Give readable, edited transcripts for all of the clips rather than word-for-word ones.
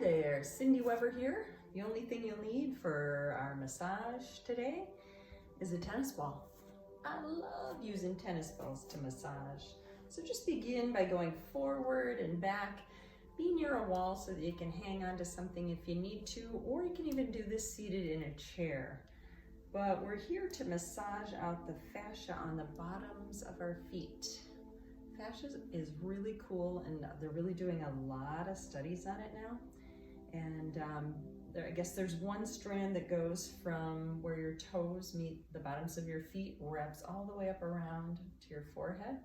there, Cindy Weber here. The only thing you'll need for our massage today is a tennis ball. I love using tennis balls to massage. So just begin by going forward and back. Be near a wall so that you can hang on to something if you need to, or you can even do this seated in a chair. But we're here to massage out the fascia on the bottoms of our feet. Fascia is really cool, and they're really doing a lot of studies on it now. And I guess there's one strand that goes from where your toes meet the bottoms of your feet, wraps all the way up around to your forehead.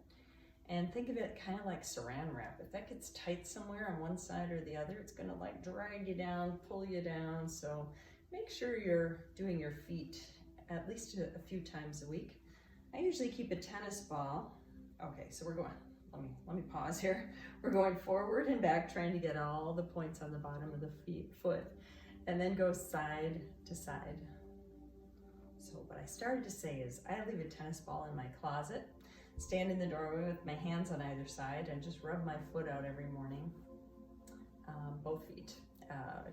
And think of it kind of like saran wrap. If that gets tight somewhere on one side or the other, it's gonna like drag you down, pull you down. So make sure you're doing your feet at least a few times a week. I usually keep a tennis ball. Okay, so we're going, let me pause here. We're going forward and back, trying to get all the points on the bottom of the foot, and then go side to side. So what I started to say is I leave a tennis ball in my closet, stand in the doorway with my hands on either side, and just rub my foot out every morning, both feet,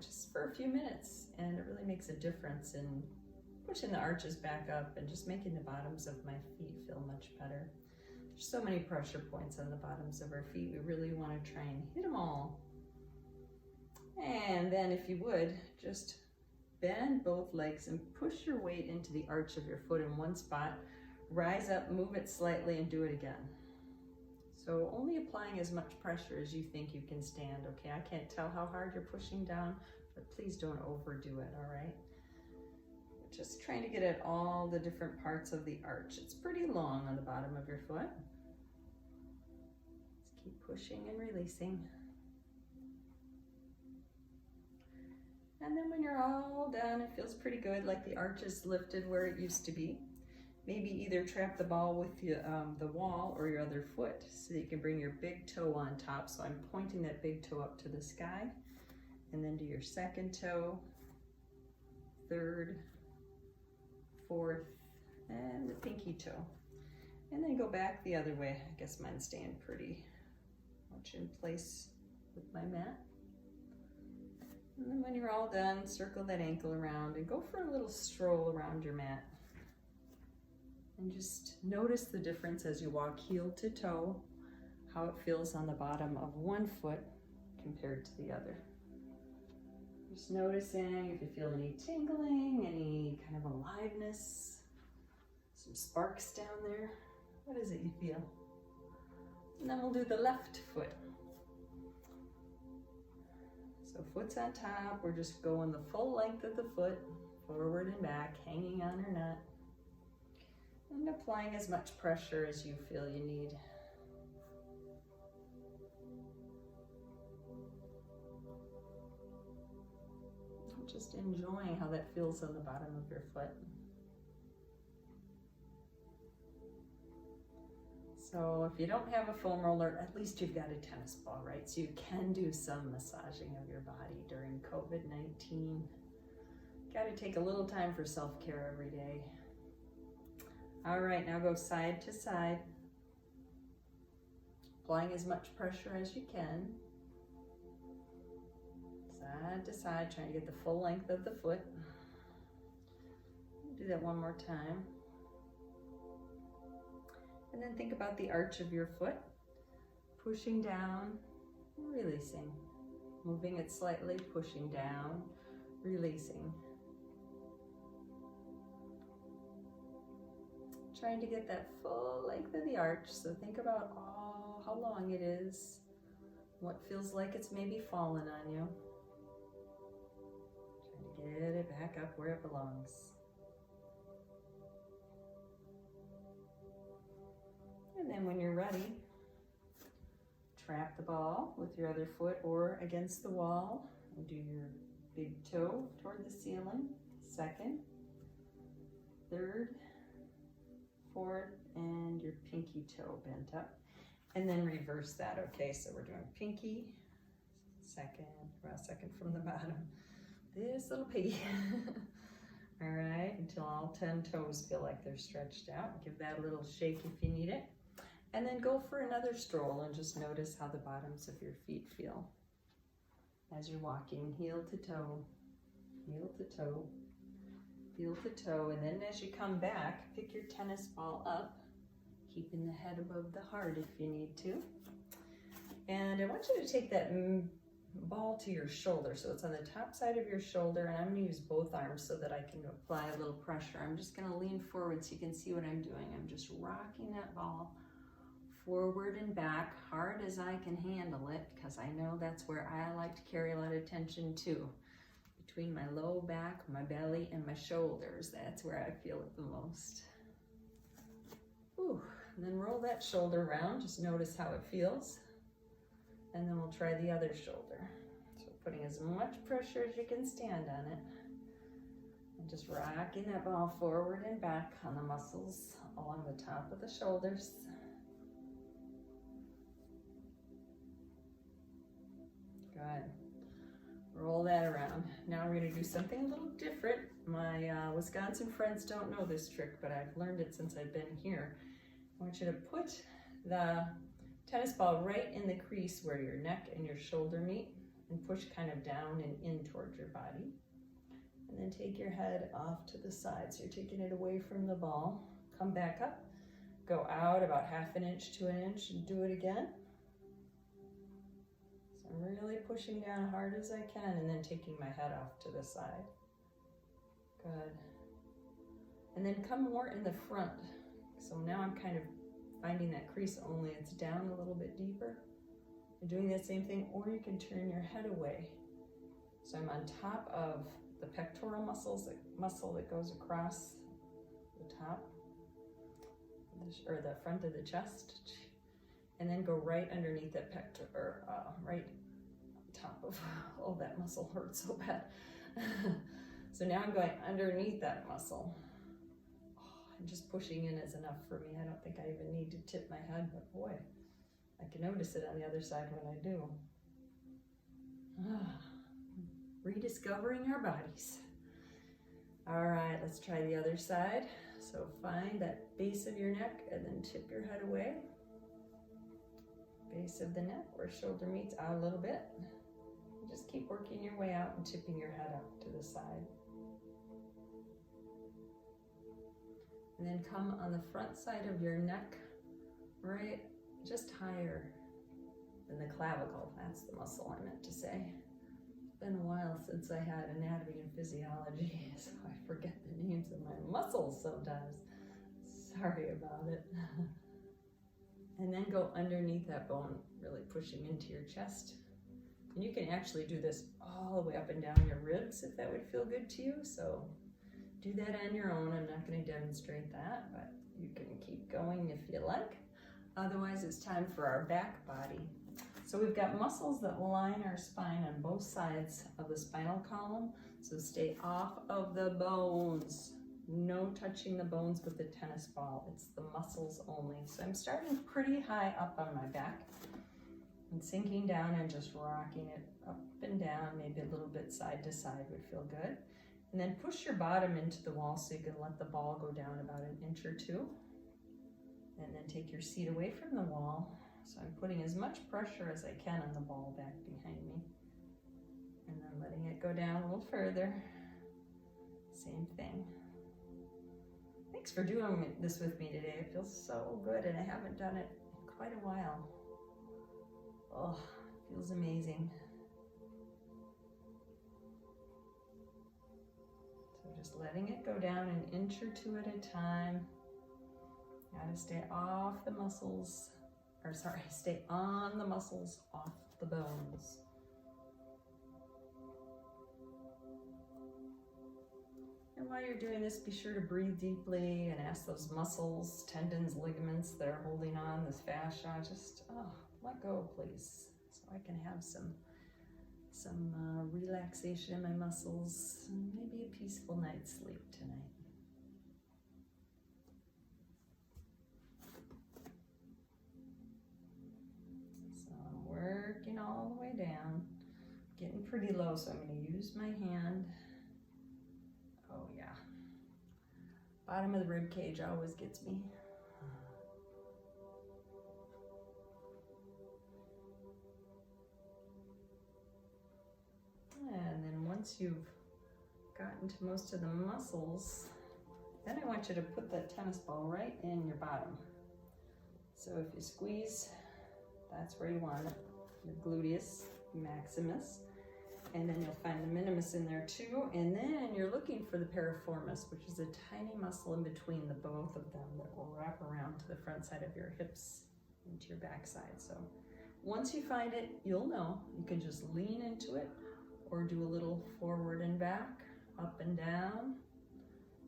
just for a few minutes. And it really makes a difference in pushing the arches back up and just making the bottoms of my feet feel much better. There's so many pressure points on the bottoms of our feet. We really want to try and hit them all. And then if you would, just bend both legs and push your weight into the arch of your foot in one spot. Rise up, move it slightly, and do it again. So only applying as much pressure as you think you can stand, okay? I can't tell how hard you're pushing down, but please don't overdo it, all right? Just trying to get at all the different parts of the arch. It's pretty long on the bottom of your foot. Just keep pushing and releasing. And then when you're all done, it feels pretty good, like the arch is lifted where it used to be. Maybe either trap the ball with the wall or your other foot so that you can bring your big toe on top. So I'm pointing that big toe up to the sky, and then do your second toe, third, fourth, and the pinky toe. And then go back the other way. I guess mine's staying pretty much in place with my mat. And then when you're all done, circle that ankle around and go for a little stroll around your mat. And just notice the difference as you walk heel to toe, how it feels on the bottom of one foot compared to the other. Just noticing if you feel any tingling, any kind of aliveness, some sparks down there. What is it you feel? And then we'll do the left foot. So foot's on top, we're just going the full length of the foot, forward and back, hanging on or not. And applying as much pressure as you feel you need. Just enjoying how that feels on the bottom of your foot. So if you don't have a foam roller, at least you've got a tennis ball, right? So you can do some massaging of your body during COVID-19. Got to take a little time for self-care every day. All right, now go side to side, applying as much pressure as you can. Side to side, trying to get the full length of the foot. Do that one more time. And then think about the arch of your foot, pushing down, releasing. Moving it slightly, pushing down, releasing. Trying to get that full length of the arch. So think about how long it is, what feels like it's maybe fallen on you. Trying to get it back up where it belongs. And then when you're ready, trap the ball with your other foot or against the wall and do your big toe toward the ceiling, second, third, fourth, and your pinky toe bent up. And then reverse that, okay? So we're doing pinky, second from the bottom. This little piggy. All right, until all 10 toes feel like they're stretched out. Give that a little shake if you need it. And then go for another stroll and just notice how the bottoms of your feet feel. as you're walking, heel to toe, heel to toe, heel to toe. And then as you come back, pick your tennis ball up, keeping the head above the heart if you need to. And I want you to take that ball to your shoulder. So it's on the top side of your shoulder, and I'm going to use both arms so that I can apply a little pressure. I'm just going to lean forward so you can see what I'm doing. I'm just rocking that ball forward and back, hard as I can handle it, because I know that's where I like to carry a lot of tension too. Between my low back, my belly, and my shoulders, that's where I feel it the most. Ooh, and then roll that shoulder around, just notice how it feels. And then we'll try the other shoulder. So putting as much pressure as you can stand on it. And just rocking that ball forward and back on the muscles along the top of the shoulders. Good. Roll that around. Now we're going to do something a little different. My Wisconsin friends don't know this trick, but I've learned it since I've been here. I want you to put the tennis ball right in the crease where your neck and your shoulder meet, and push kind of down and in towards your body. And then take your head off to the side. So you're taking it away from the ball. Come back up, go out about 1/2 inch to 1 inch, and do it again. So I'm really pushing down hard as I can, and then taking my head off to the side. Good. And then come more in the front. So now I'm kind of finding that crease, only it's down a little bit deeper. You're doing the same thing, or you can turn your head away. So I'm on top of the pectoral muscles, the muscle that goes across the top, or the front of the chest, and then go right underneath that right on top of, oh, that muscle hurts so bad. So now I'm going underneath that muscle. And just pushing in is enough for me. I don't think I even need to tip my head, but boy, I can notice it on the other side when I do. Rediscovering our bodies. All right, let's try the other side. So find that base of your neck and then tip your head away. Base of the neck where shoulder meets out a little bit. Just keep working your way out and tipping your head up to the side. And then come on the front side of your neck, right just higher than the clavicle. That's the muscle I meant to say. It's been a while since I had anatomy and physiology, so I forget the names of my muscles sometimes. Sorry about it. And then go underneath that bone, really pushing into your chest. And you can actually do this all the way up and down your ribs if that would feel good to you. So do that on your own. I'm not going to demonstrate that, but you can keep going if you like. Otherwise, it's time for our back body. So we've got muscles that line our spine on both sides of the spinal column. So stay off of the bones. No touching the bones with the tennis ball. It's the muscles only. So I'm starting pretty high up on my back and sinking down and just rocking it up and down. Maybe a little bit side to side would feel good. And then push your bottom into the wall so you can let the ball go down about 1 inch or 2. And then take your seat away from the wall. So I'm putting as much pressure as I can on the ball back behind me. And then letting it go down a little further. Same thing. Thanks for doing this with me today. It feels so good, and I haven't done it in quite a while. Oh, it feels amazing. So just letting it go down 1 inch or 2 at a time. Gotta stay off the muscles, stay on the muscles, off the bones. And while you're doing this, be sure to breathe deeply and ask those muscles, tendons, ligaments that are holding on, this fascia, just let go, please, so I can have some relaxation in my muscles, and maybe a peaceful night's sleep tonight. Working all the way down, getting pretty low, so I'm going to use my hand. Oh yeah, bottom of the rib cage always gets me. once you've gotten to most of the muscles, then I want you to put that tennis ball right in your bottom. So if you squeeze, that's where you want it, the gluteus maximus. And then you'll find the minimus in there too. And then you're looking for the piriformis, which is a tiny muscle in between the both of them that will wrap around to the front side of your hips into your backside. So once you find it, you'll know. You can just lean into it or do a little forward and back, up and down,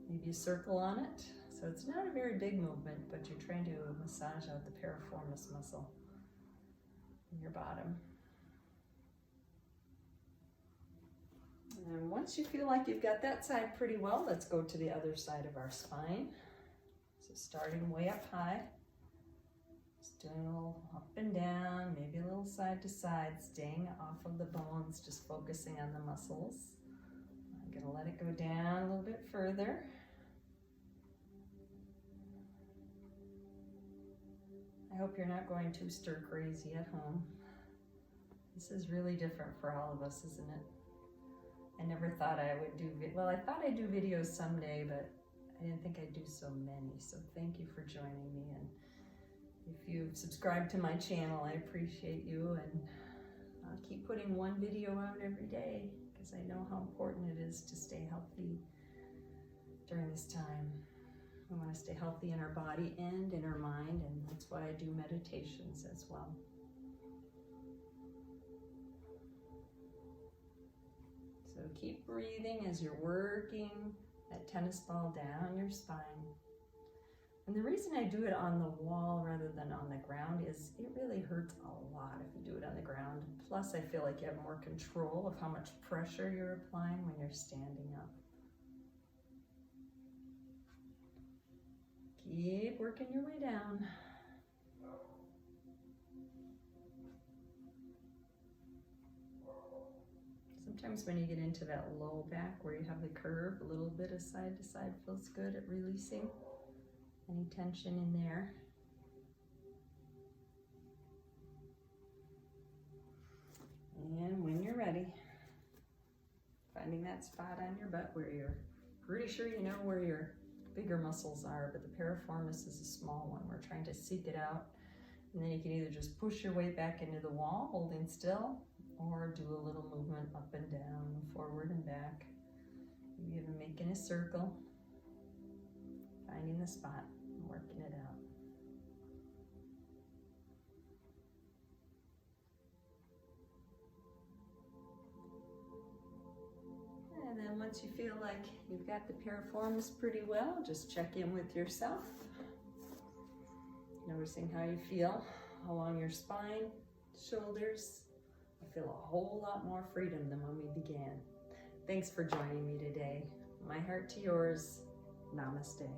maybe a circle on it. So it's not a very big movement, but you're trying to massage out the piriformis muscle in your bottom. And once you feel like you've got that side pretty well, let's go to the other side of our spine. So starting way up high, just doing a little up and down, maybe a little side to side, staying off of the bones, just focusing on the muscles. I'm gonna let it go down a little bit further. I hope you're not going too stir crazy at home. This is really different for all of us, isn't it? I never thought I would do, well, I thought I'd do videos someday, but I didn't think I'd do so many. So thank you for joining me. And if you've subscribed to my channel, I appreciate you. And I'll keep putting one video out every day because I know how important it is to stay healthy during this time. We want to stay healthy in our body and in our mind, and that's why I do meditations as well. So keep breathing as you're working that tennis ball down your spine. And the reason I do it on the wall rather than on the ground is it really hurts a lot if you do it on the ground. Plus, I feel like you have more control of how much pressure you're applying when you're standing up. Keep working your way down. Sometimes when you get into that low back where you have the curve, a little bit of side to side feels good at releasing any tension in there. And when you're ready, finding that spot on your butt where you're pretty sure you know where your bigger muscles are, but the piriformis is a small one. We're trying to seek it out. And then you can either just push your way back into the wall, holding still, or do a little movement up and down, forward and back. Maybe even making a circle, finding the spot and working it out. And then once you feel like you've got the piriformis pretty well, just check in with yourself. Noticing how you feel along your spine, shoulders. I feel a whole lot more freedom than when we began. Thanks for joining me today. My heart to yours. Namaste.